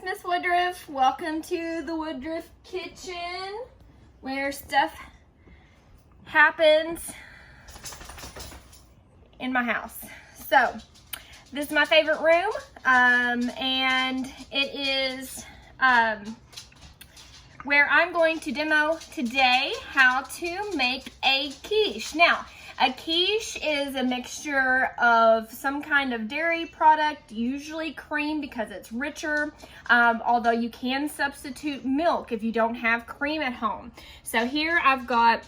Miss Woodruff. Welcome to the Woodruff kitchen where stuff happens in my house. So this is my favorite room, and it is where I'm going to demo today how to make a quiche. Now, a quiche is a mixture of some kind of dairy product, usually cream because it's richer, although you can substitute milk if you don't have cream at home. So here I've got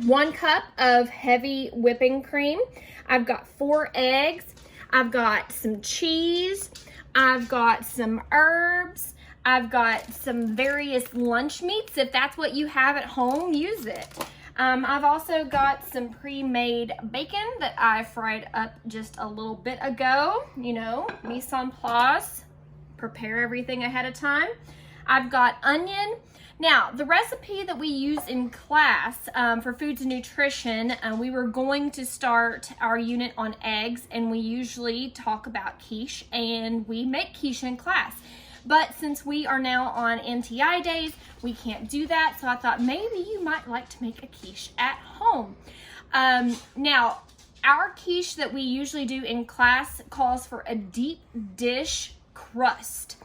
1 cup of heavy whipping cream. I've got 4 eggs. I've got some cheese. I've got some herbs. I've got some various lunch meats. If that's what you have at home, use it. I've also got some pre-made bacon that I fried up just a little bit ago. You know, mise en place, prepare everything ahead of time. I've got onion. Now, the recipe that we use in class for foods and nutrition, we were going to start our unit on eggs, and we usually talk about quiche, and we make quiche in class. But since we are now on NTI days, we can't do that. So I thought maybe you might like to make a quiche at home. Now, our quiche that we usually do in class calls for a deep dish crust.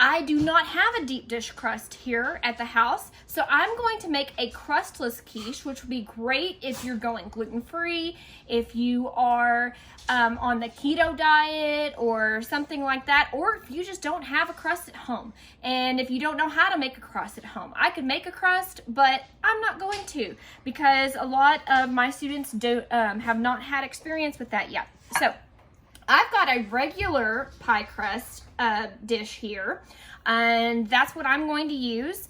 I do not have a deep dish crust here at the house, so I'm going to make a crustless quiche, which would be great if you're going gluten-free, if you are on the keto diet or something like that, or if you just don't have a crust at home, and if you don't know how to make a crust at home. I could make a crust, but I'm not going to, because a lot of my students have not had experience with that yet. So I've got a regular pie crust dish here, and that's what I'm going to use.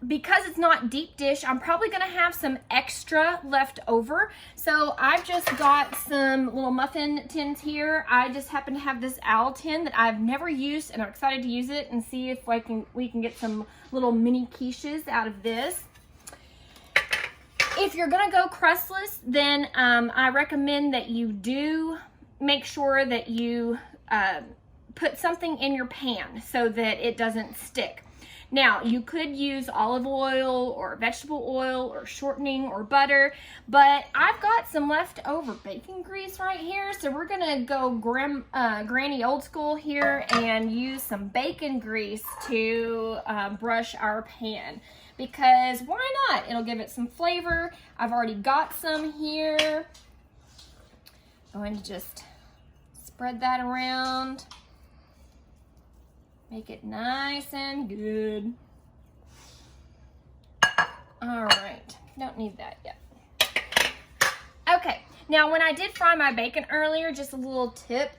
Because it's not deep dish, I'm probably going to have some extra left over. So I've just got some little muffin tins here. I just happen to have this owl tin that I've never used, and I'm excited to use it and see if we can get some little mini quiches out of this. If you're going to go crustless, then I recommend that you do make sure that you put something in your pan so that it doesn't stick. Now, you could use olive oil or vegetable oil or shortening or butter, but I've got some leftover bacon grease right here, so we're gonna go granny old school here and use some bacon grease to brush our pan, because why not? It'll give it some flavor. I've already got some here. I'm going to just spread that around. Make it nice and good. All right, don't need that yet. Okay, now when I did fry my bacon earlier, just a little tip,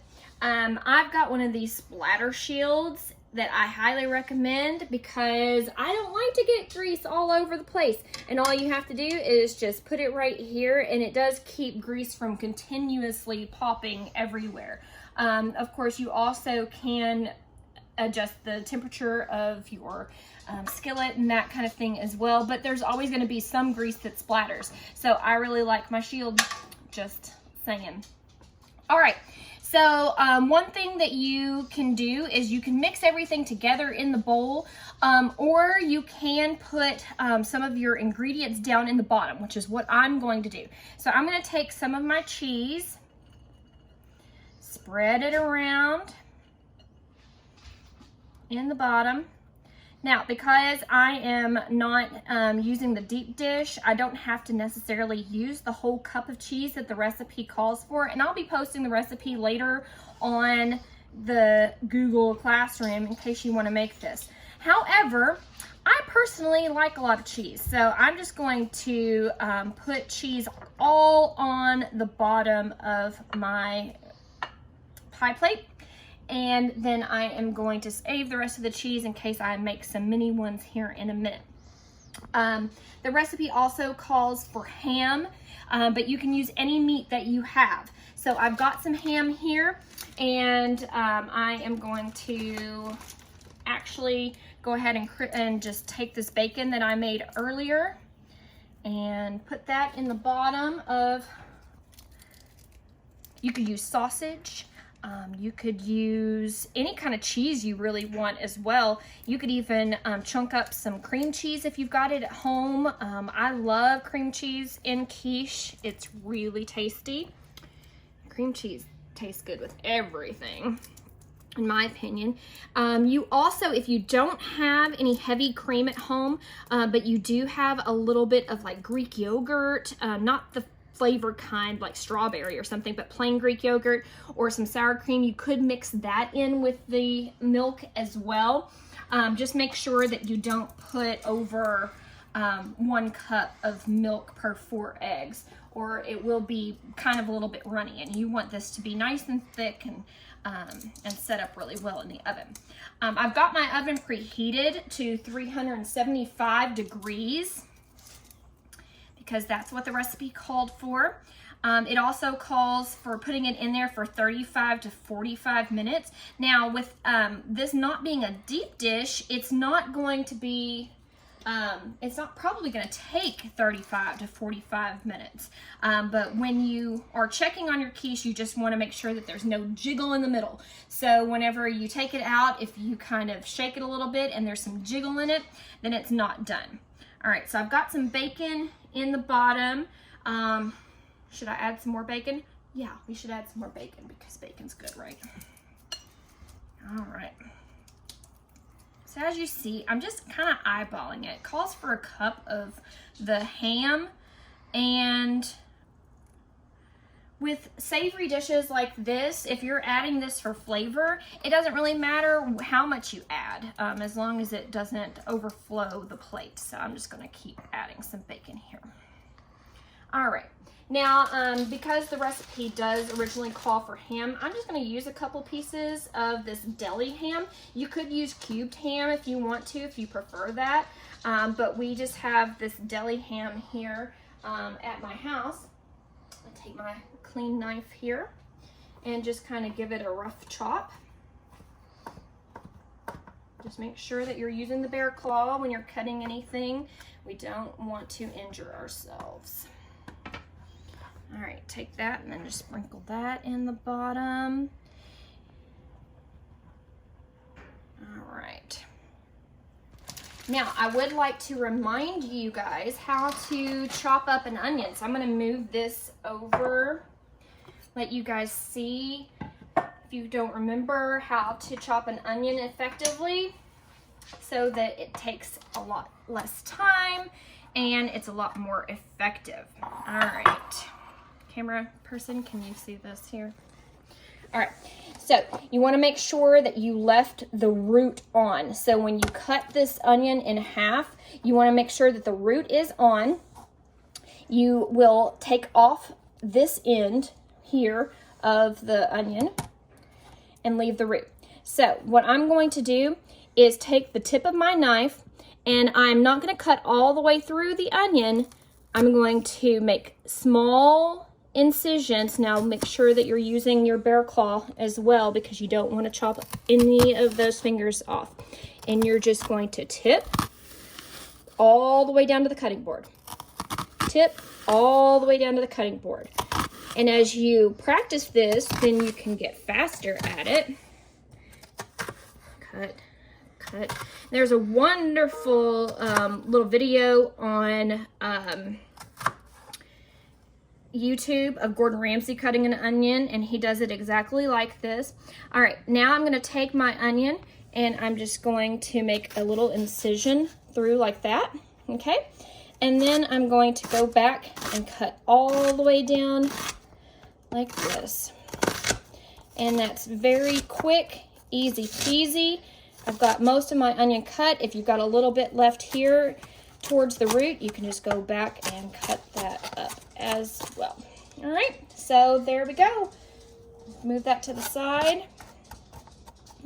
I've got one of these splatter shields that I highly recommend, because I don't like to get grease all over the place. And all you have to do is just put it right here, and it does keep grease from continuously popping everywhere. Of course, you also can adjust the temperature of your skillet and that kind of thing as well, but there's always going to be some grease that splatters. So I really like my shield, just saying. All right, so one thing that you can do is you can mix everything together in the bowl, or you can put some of your ingredients down in the bottom, which is what I'm going to do. So I'm going to take some of my cheese, spread it around in the bottom. Now, because I am not using the deep dish, I don't have to necessarily use the whole cup of cheese that the recipe calls for, and I'll be posting the recipe later on the Google Classroom in case you want to make this. However, I personally like a lot of cheese, so I'm just going to put cheese all on the bottom of my pie plate. And then I am going to save the rest of the cheese in case I make some mini ones here in a minute. The recipe also calls for ham, but you can use any meat that you have. So I've got some ham here, and I am going to actually go ahead and just take this bacon that I made earlier and put that in the bottom of, you could use sausage. You could use any kind of cheese you really want as well. You could even chunk up some cream cheese if you've got it at home. I love cream cheese in quiche. It's really tasty. Cream cheese tastes good with everything, in my opinion. You also, if you don't have any heavy cream at home, but you do have a little bit of like Greek yogurt, not the flavored kind like strawberry or something, but plain Greek yogurt or some sour cream, you could mix that in with the milk as well. Just make sure that you don't put over 1 cup of milk per 4 eggs, or it will be kind of a little bit runny, and you want this to be nice and thick and set up really well in the oven. I've got my oven preheated to 375 degrees because that's what the recipe called for. It also calls for putting it in there for 35 to 45 minutes. Now with this not being a deep dish, it's not going to be, it's not probably going to take 35 to 45 minutes. But when you are checking on your quiche, you just want to make sure that there's no jiggle in the middle. So whenever you take it out, if you kind of shake it a little bit and there's some jiggle in it, then it's not done. All right, so I've got some bacon in the bottom. Should I add some more bacon? Yeah, we should add some more bacon because bacon's good, right? All right. So as you see, I'm just kind of eyeballing it. It calls for a cup of the ham, and with savory dishes like this, if you're adding this for flavor, it doesn't really matter how much you add, as long as it doesn't overflow the plate. So I'm just gonna keep adding some bacon here. All right, now because the recipe does originally call for ham, I'm just gonna use a couple pieces of this deli ham. You could use cubed ham if you want to, if you prefer that, but we just have this deli ham here at my house. I'll take my clean knife here and just kind of give it a rough chop. Just make sure that you're using the bear claw when you're cutting anything. We don't want to injure ourselves. All right, take that and then just sprinkle that in the bottom. All right. Now, I would like to remind you guys how to chop up an onion. So I'm gonna move this over, let you guys see, if you don't remember, how to chop an onion effectively so that it takes a lot less time and it's a lot more effective. All right, camera person, can you see this here? All right, so you want to make sure that you left the root on. So when you cut this onion in half, you want to make sure that the root is on. You will take off this end here of the onion and leave the root. So what I'm going to do is take the tip of my knife, and I'm not going to cut all the way through the onion. I'm going to make small incisions. Now make sure that you're using your bear claw as well, because you don't want to chop any of those fingers off. And you're just going to tip all the way down to the cutting board. Tip all the way down to the cutting board. And as you practice this, then you can get faster at it. Cut, cut. There's a wonderful little video on YouTube of Gordon Ramsay cutting an onion, and he does it exactly like this. All right, now I'm gonna take my onion and I'm just going to make a little incision through like that, okay? And then I'm going to go back and cut all the way down like this. And that's very quick, easy peasy. I've got most of my onion cut. If you've got a little bit left here towards the root, you can just go back and cut that up as well. All right, so there we go. Move that to the side.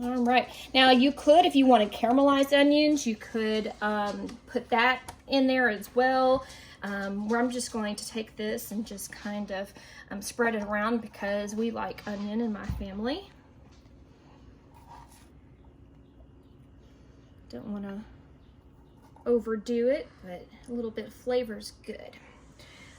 All right, now you could, if you wanted caramelized onions, you could put that in there as well. Where I'm just going to take this and just kind of spread it around because we like onion in my family. Don't want to overdo it, but a little bit of flavor is good.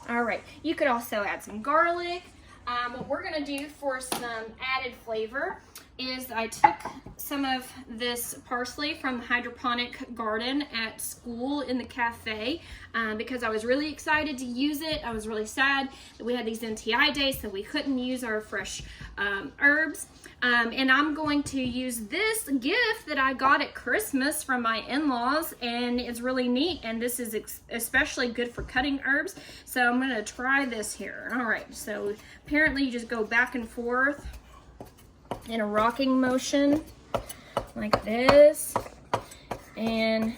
All right, you could also add some garlic. What we're gonna do for some added flavor is I took some of this parsley from the hydroponic garden at school in the cafe because I was really excited to use it. I was really sad that we had these NTI days so we couldn't use our fresh herbs. And I'm going to use this gift that I got at Christmas from my in-laws, and it's really neat, and this is especially good for cutting herbs. So I'm gonna try this here. All right, so apparently you just go back and forth in a rocking motion like this, and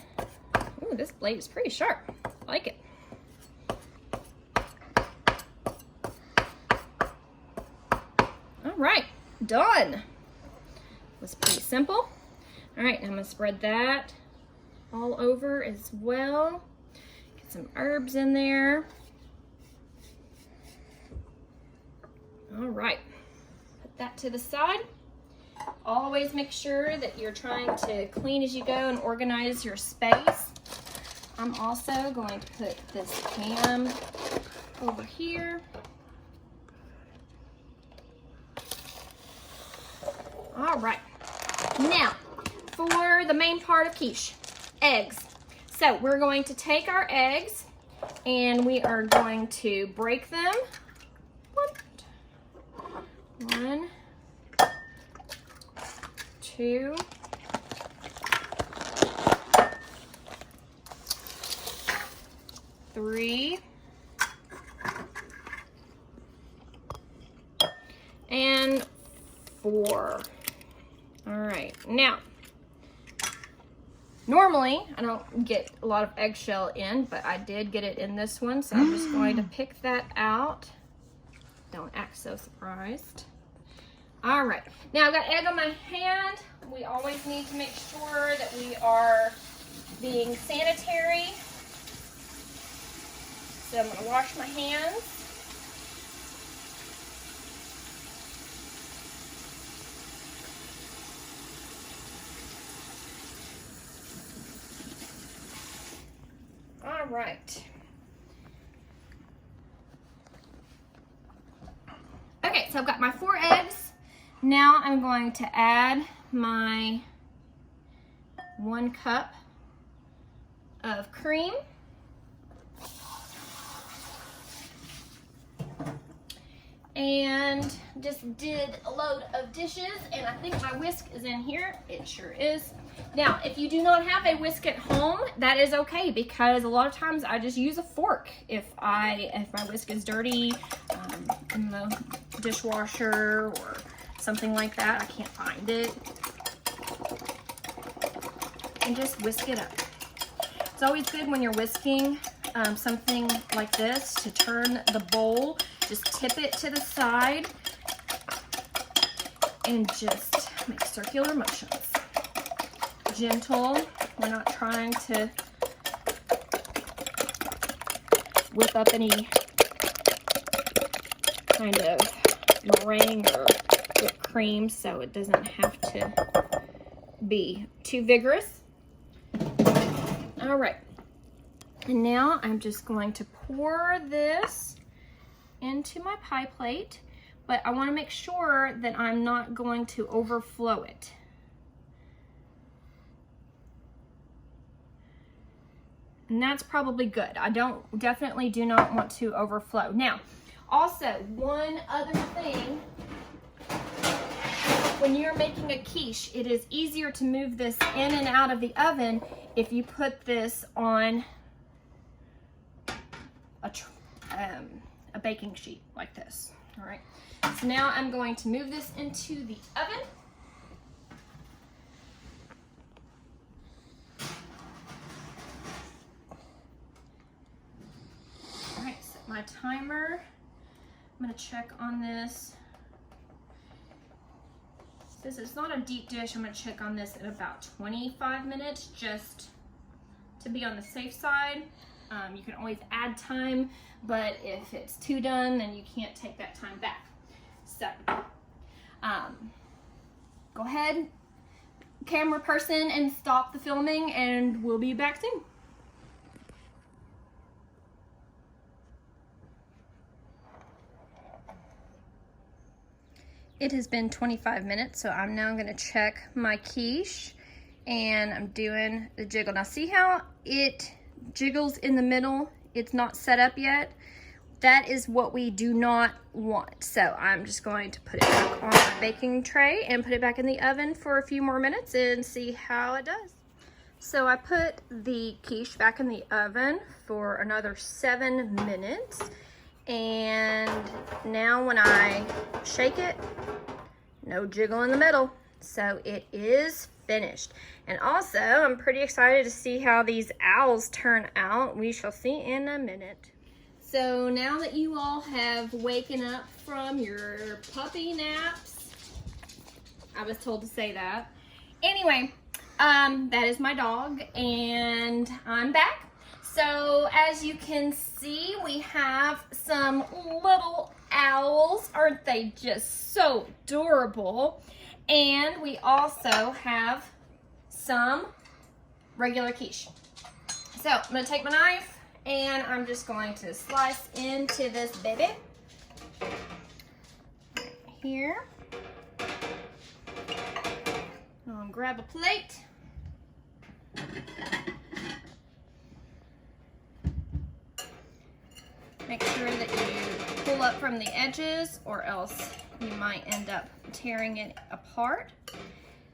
ooh, this blade is pretty sharp. I like it. All right, done. Was pretty simple. All right, I'm gonna spread that all over as well. Get some herbs in there. All right, put that to the side. Always make sure that you're trying to clean as you go and organize your space. I'm also going to put this ham over here. All right, now for the main part of quiche, eggs. So we're going to take our eggs and we are going to break them. One, two, three, and four. All right, now, normally I don't get a lot of eggshell in, but I did get it in this one, so I'm just going to pick that out. Don't act so surprised. All right, now I've got egg on my hand. We always need to make sure that we are being sanitary. So I'm gonna wash my hands. All right. Okay, so I've got my 4 eggs. Now I'm going to add my 1 cup of cream. And just did a load of dishes, and I think my whisk is in here. It sure is. Now, if you do not have a whisk at home, that is okay, because a lot of times I just use a fork if my whisk is dirty in the dishwasher or something like that. I can't find it. And just whisk it up. It's always good when you're whisking something like this to turn the bowl. Just tip it to the side and just make circular motions. Gentle. We're not trying to whip up any kind of meringue or whipped cream, so it doesn't have to be too vigorous. All right. And now I'm just going to pour this into my pie plate, but I want to make sure that I'm not going to overflow it. And that's probably good. I definitely do not want to overflow. Now, also, one other thing, when you're making a quiche, it is easier to move this in and out of the oven if you put this on a baking sheet like this. All right, so now I'm going to move this into the oven. All right, set my timer. I'm gonna check on this. Since it's not a deep dish, I'm gonna check on this at about 25 minutes, just to be on the safe side. You can always add time, but if it's too done, then you can't take that time back. So, go ahead, camera person, and stop the filming, and we'll be back soon. It has been 25 minutes, so I'm now gonna check my quiche, and I'm doing the jiggle. Now see how it jiggles in the middle? It's not set up yet. That is what we do not want. So I'm just going to put it back on my baking tray and put it back in the oven for a few more minutes and see how it does. So I put the quiche back in the oven for another 7 minutes. And now when I shake it, no jiggle in the middle. So it is finished. And also, I'm pretty excited to see how these owls turn out. We shall see in a minute. So now that you all have waken up from your puppy naps, I was told to say that. Anyway, that is my dog, and I'm back. So as you can see, we have some little owls. Aren't they just so adorable? And we also have some regular quiche. So I'm gonna take my knife and I'm just going to slice into this baby. Right here. I'll grab a plate. Make sure that you pull up from the edges or else you might end up tearing it apart.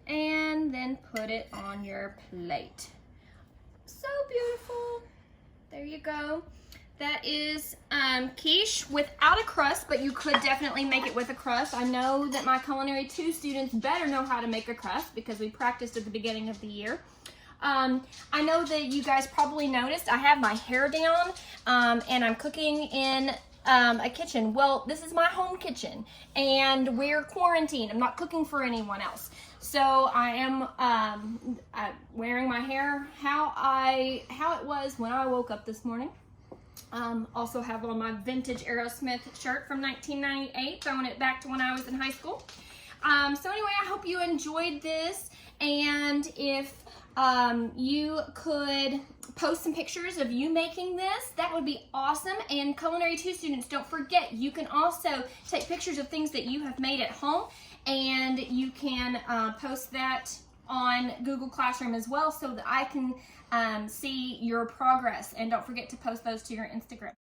And then put it on your plate. So beautiful. There you go. That is quiche without a crust, but you could definitely make it with a crust. I know that my Culinary 2 students better know how to make a crust because we practiced at the beginning of the year. I know that you guys probably noticed I have my hair down and I'm cooking in a kitchen. Well, this is my home kitchen and we're quarantined. I'm not cooking for anyone else. So I am wearing my hair how it was when I woke up this morning. Also have on my vintage Aerosmith shirt from 1998, throwing it back to when I was in high school. So anyway, I hope you enjoyed this, and if you could post some pictures of you making this, that would be awesome. And Culinary 2 students, don't forget, you can also take pictures of things that you have made at home, and you can post that on Google Classroom as well so that I can see your progress. And don't forget to post those to your Instagram.